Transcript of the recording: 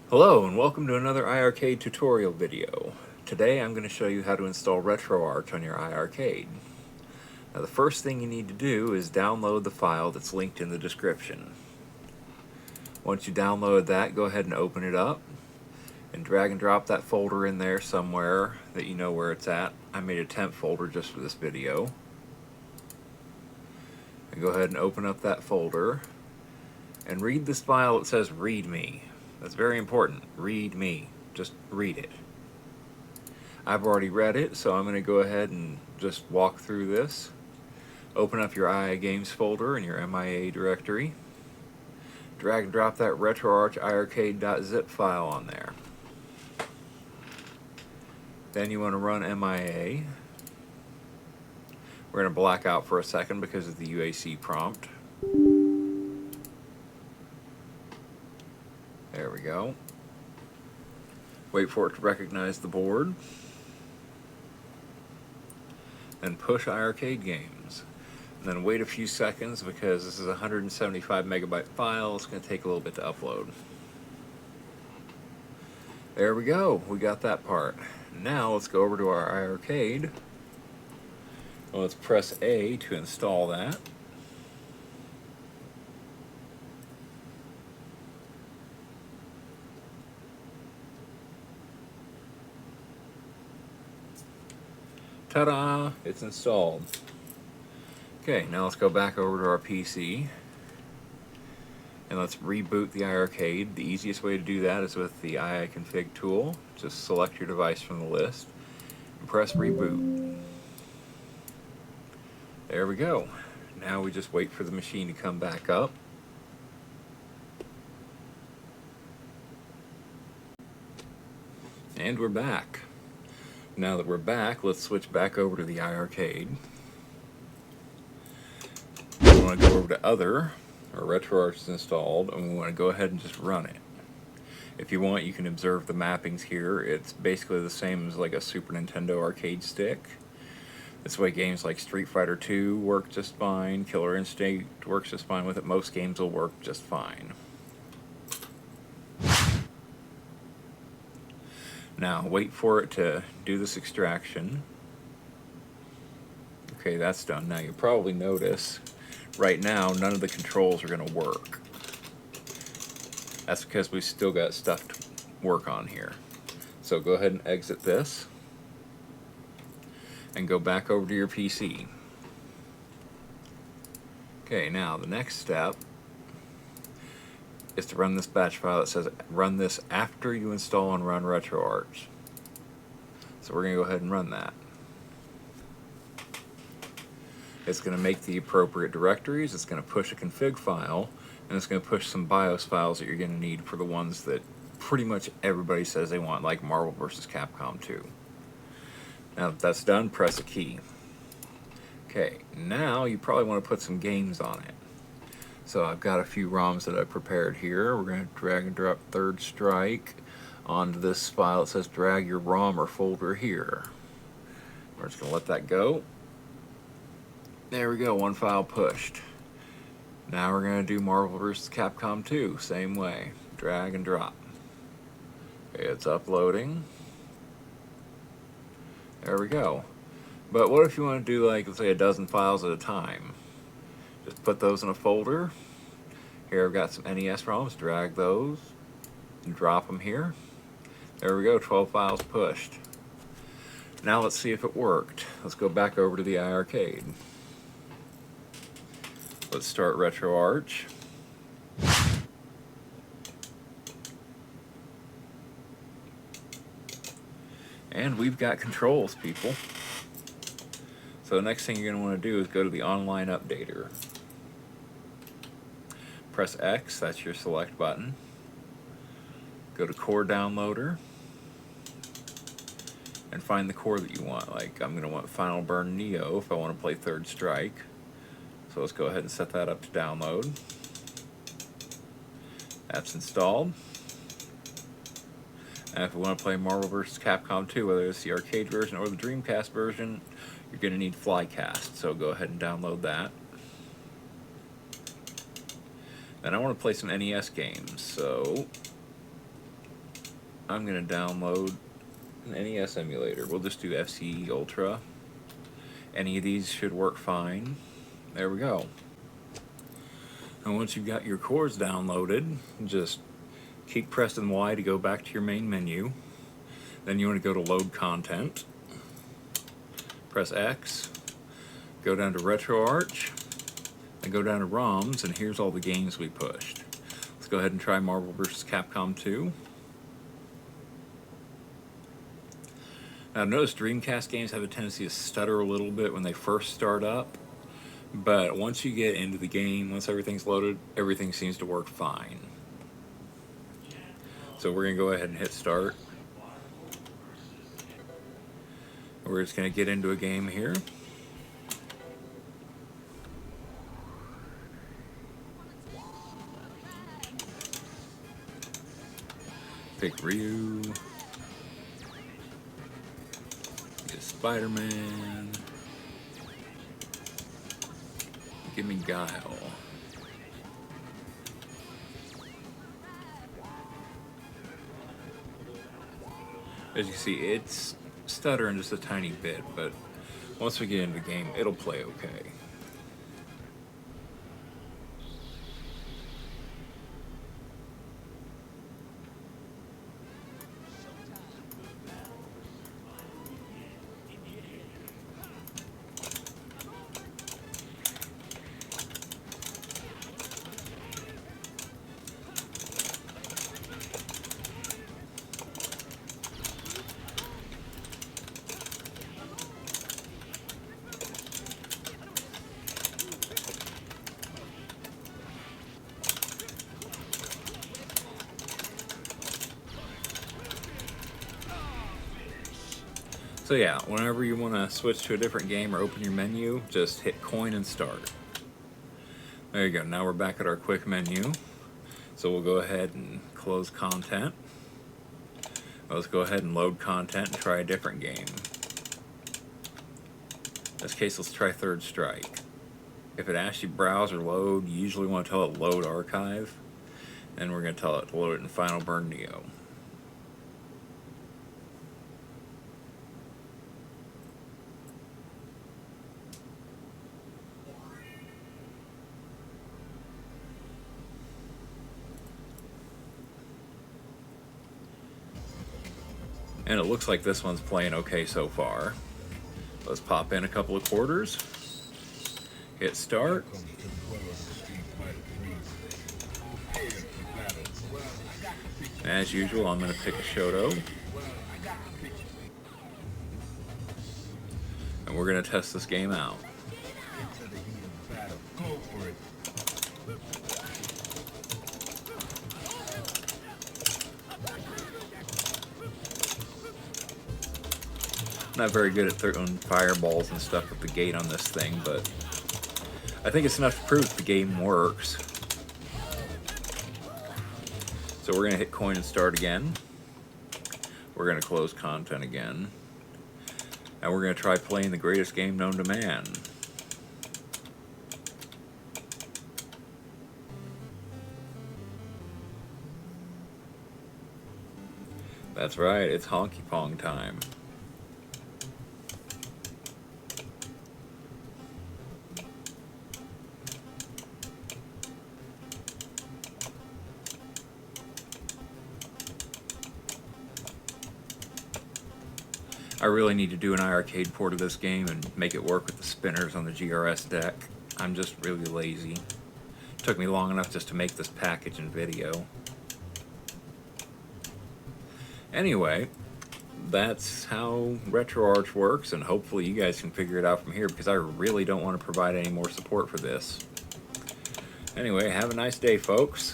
Hello and welcome to another iiRcade tutorial video. Today I'm going to show you how to install RetroArch on your iiRcade. Now the first thing you need to do is download the file that's linked in the description. Once you download that, go ahead and open it up and drag and drop that folder in there somewhere that you know where it's at. I made a temp folder just for this video. And go ahead and open up that folder and read this file that says README. That's very important. Read me. Just read it. I've already read it, so I'm going to go ahead and just walk through this. Open up your II Games folder in your MIA directory. Drag and drop that RetroArch iiRcade.zip file on there. Then you want to run MIA. We're going to black out for a second because of the UAC prompt. There we go. Wait for it to recognize the board. And push iiRcade games. And then wait a few seconds because this is a 175 megabyte file. It's going to take a little bit to upload. There we go. We got that part. Now let's go over to our iiRcade. Well, let's press A to install that. Ta-da! It's installed. Okay, now let's go back over to our PC and let's reboot the iiRcade. The easiest way to do that is with the iiConfig tool. Just select your device from the list and press reboot. There we go. Now we just wait for the machine to come back up. And we're back. Now that we're back, let's switch back over to the iiRcade. We want to go over to Other. Our RetroArch is installed, and we want to go ahead and just run it. If you want, you can observe the mappings here. It's basically the same as like a Super Nintendo arcade stick. This way games like Street Fighter 2 work just fine, Killer Instinct works just fine with it, most games will work just fine. Now, wait for it to do this extraction. Okay, that's done. Now, you'll probably notice, right now, none of the controls are going to work. That's because we've still got stuff to work on here. So go ahead and exit this, and go back over to your PC. Okay, now, the next step is to run this batch file that says run this after you install and run RetroArch. So we're going to go ahead and run that. It's going to make the appropriate directories, it's going to push a config file, and it's going to push some BIOS files that you're going to need for the ones that pretty much everybody says they want, like Marvel vs. Capcom 2. Now that that's done, press a key. Okay, now you probably want to put some games on it. So I've got a few ROMs that I've prepared here. We're going to drag and drop Third Strike onto this file. It says drag your ROM or folder here. We're just going to let that go. There we go, one file pushed. Now we're going to do Marvel vs. Capcom 2, same way. Drag and drop. Okay, it's uploading. There we go. But what if you want to do, like, let's say a dozen files at a time? Just put those in a folder. Here I've got some NES ROMs, drag those and drop them here. There we go, 12 files pushed. Now let's see if it worked. Let's go back over to the iiRcade. Let's start RetroArch. And we've got controls, people. So the next thing you're going to want to do is go to the online updater. Press X, that's your select button. Go to core downloader and find the core that you want. Like, I'm going to want Final Burn Neo if I want to play Third Strike. So let's go ahead and set that up to download. That's installed. And if we want to play Marvel vs. Capcom 2, whether it's the arcade version or the Dreamcast version, you're going to need Flycast. So go ahead and download that. Then I want to play some NES games, so I'm going to download an NES emulator. We'll just do FCE Ultra. Any of these should work fine. There we go. And once you've got your cores downloaded, just keep pressing Y to go back to your main menu. Then you want to go to Load Content. Press X. Go down to RetroArch. Then go down to ROMs, and here's all the games we pushed. Let's go ahead and try Marvel vs. Capcom 2. Now notice Dreamcast games have a tendency to stutter a little bit when they first start up. But once you get into the game, once everything's loaded, everything seems to work fine. So we're going to go ahead and hit start. We're just going to get into a game here. Pick Ryu. Get Spider-Man. Give me Guile. As you see, it's stuttering just a tiny bit, but once we get into the game, it'll play okay. So yeah, whenever you want to switch to a different game or open your menu, just hit coin and start. There you go, now we're back at our quick menu. So we'll go ahead and close content. Let's go ahead and load content and try a different game. In this case, let's try Third Strike. If it asks you browse or load, you usually want to tell it load archive. Then we're going to tell it to load it in Final Burn Neo. And it looks like this one's playing okay so far. Let's pop in a couple of quarters. Hit start. As usual, I'm going to pick a Shoto. And we're going to test this game out. Not very good at throwing fireballs and stuff with the gate on this thing, but I think it's enough to prove that the game works. So we're going to hit coin and start again. We're going to close content again. And we're going to try playing the greatest game known to man. That's right, it's Honky Pong time. I really need to do an iiRcade port of this game and make it work with the spinners on the GRS deck. I'm just really lazy. It took me long enough just to make this package and video. Anyway, that's how RetroArch works, and hopefully you guys can figure it out from here, because I really don't want to provide any more support for this. Anyway, have a nice day, folks.